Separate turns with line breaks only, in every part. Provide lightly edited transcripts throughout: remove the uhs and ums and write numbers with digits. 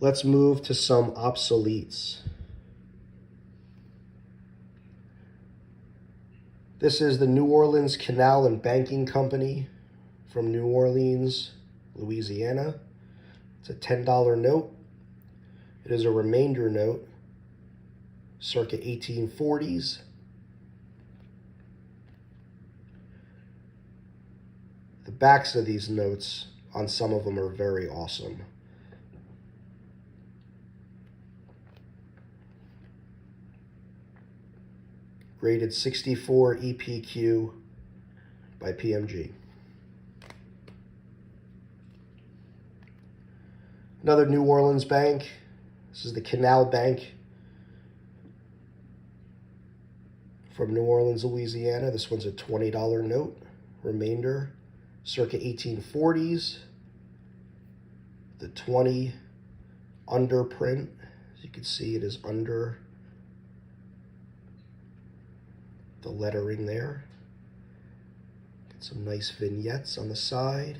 Let's move to some obsoletes. This is the New Orleans Canal and Banking Company from New Orleans, Louisiana. It's a $10 note. It is a remainder note, circa 1840s. The backs of these notes on some of them are very awesome. Graded 64 EPQ by PMG. Another New Orleans bank. This is the Canal Bank from New Orleans, Louisiana. This one's a $20 note. Remainder, circa 1840s. The 20 underprint. As you can see, it is under the lettering there. Get some nice vignettes on the side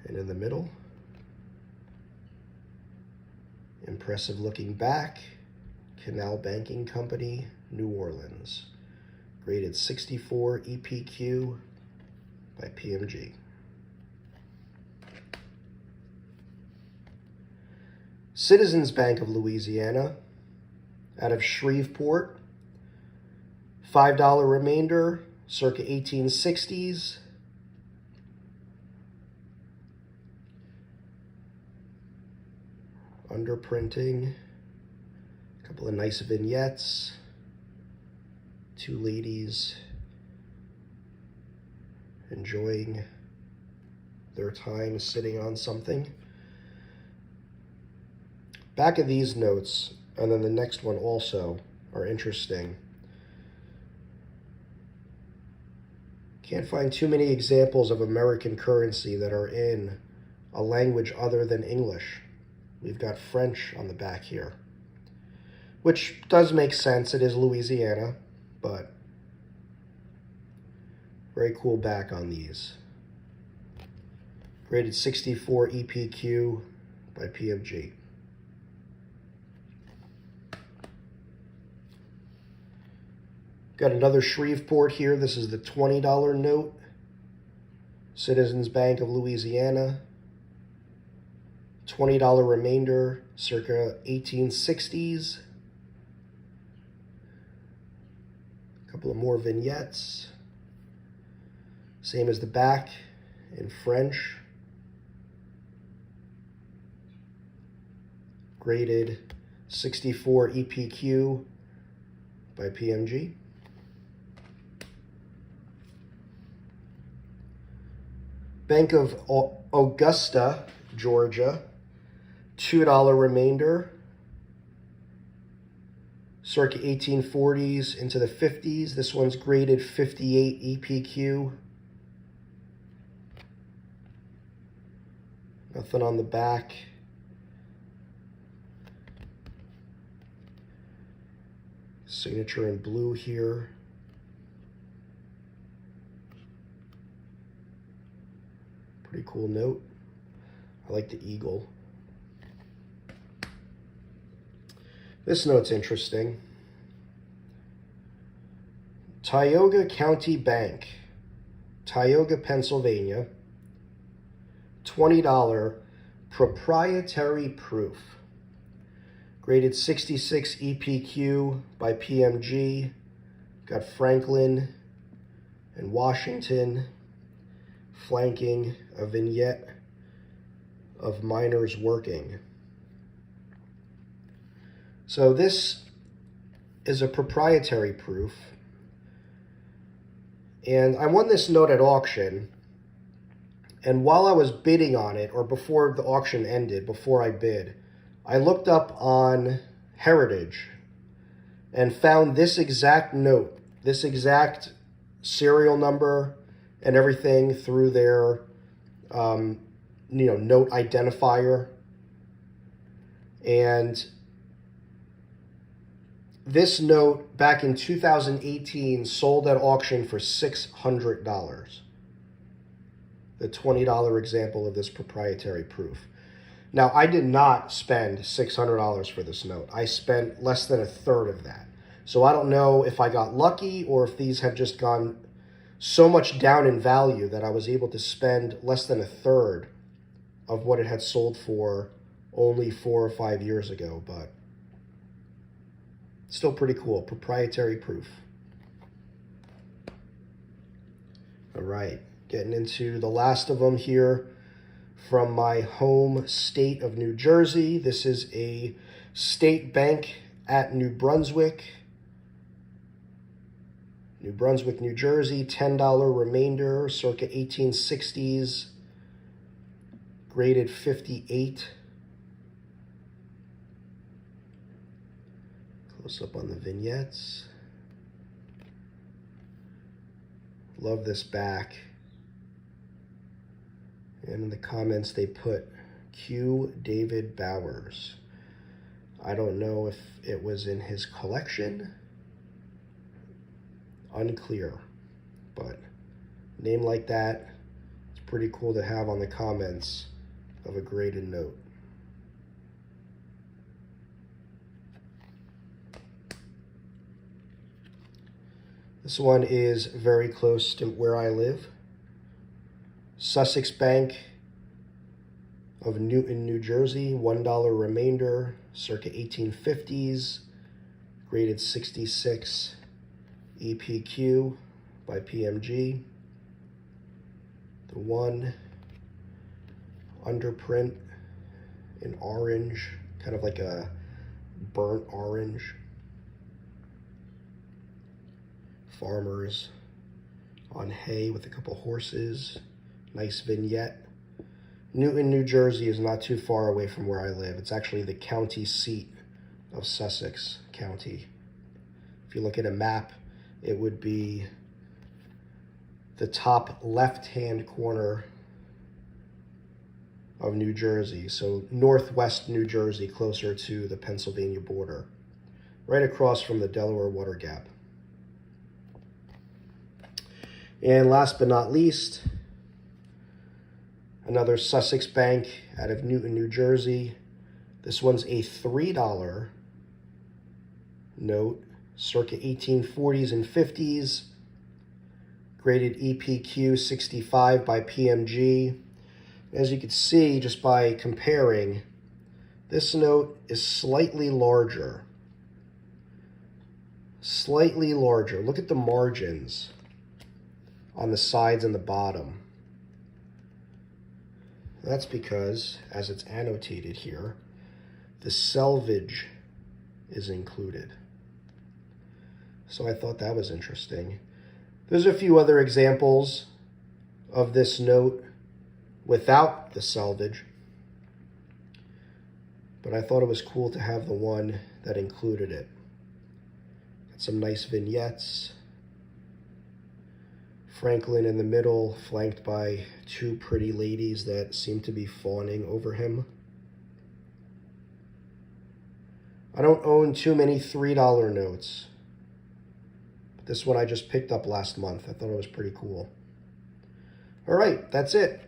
and in the middle. Impressive looking back. Canal Banking Company, New Orleans. Graded 64 EPQ by PMG. Citizens Bank of Louisiana, out of Shreveport. $5 remainder, circa 1860s. Underprinting, a couple of nice vignettes, two ladies enjoying their time sitting on something. Back of these notes, and then the next one also, are interesting. Can't find too many examples of American currency that are in a language other than English. We've got French on the back here, which does make sense. It is Louisiana, but very cool back on these. Graded 64 EPQ by PMG. Got another Shreveport here. This is the $20 note. Citizens Bank of Louisiana. $20 remainder, circa 1860s. A couple of more vignettes. Same as the back in French. Graded 64 EPQ by PMG. Bank of Augusta, Georgia. $2 remainder, circa 1840s into the 50s. This one's graded 58 EPQ. Nothing on the back. Signature in blue here. Pretty cool note. I like the eagle. This note's interesting. Tioga County Bank, Tioga, Pennsylvania. $20 proprietary proof. Graded 66 EPQ by PMG. Got Franklin and Washington flanking a vignette of miners working. So this is a proprietary proof. And I won this note at auction. And while I was bidding on it, or before the auction ended, before I bid, I looked up on Heritage and found this exact note, this exact serial number and everything through their note identifier. And this note back in 2018 sold at auction for $600. The $20 example of this proprietary proof. Now, I did not spend $600 for this note. I spent less than a third of that. So I don't know if I got lucky or if these have just gone so much down in value that I was able to spend less than a third of what it had sold for only 4 or 5 years ago, but still pretty cool. Proprietary proof. All right, getting into the last of them here from my home state of New Jersey. This is a state bank at New Brunswick, New Jersey, $10 remainder, circa 1860s, graded 58. Close up on the vignettes. Love this back. And in the comments they put Q David Bowers. I don't know if it was in his collection. Unclear. But name like that, it's pretty cool to have on the comments of a graded note. This one is very close to where I live. Sussex Bank of Newton, New Jersey, $1 remainder, circa 1850s, graded 66, EPQ by PMG. The one underprint in orange, kind of like a burnt orange. Farmers on hay with a couple horses. Nice vignette. Newton, New Jersey is not too far away from where I live. It's actually the county seat of Sussex County. If you look at a map, it would be the top left-hand corner of New Jersey. So northwest New Jersey, closer to the Pennsylvania border, right across from the Delaware Water Gap. And last but not least, another Sussex Bank out of Newton, New Jersey. This one's a $3 note, circa 1840s and 50s, graded EPQ 65 by PMG. As you can see, just by comparing, this note is slightly larger. Slightly larger. Look at the margins on the sides and the bottom. That's because, as it's annotated here, the selvage is included. So I thought that was interesting. There's a few other examples of this note without the selvage, but I thought it was cool to have the one that included it. Got some nice vignettes. Franklin in the middle, flanked by two pretty ladies that seem to be fawning over him. I don't own too many $3 notes. But this one I just picked up last month. I thought it was pretty cool. All right, that's it.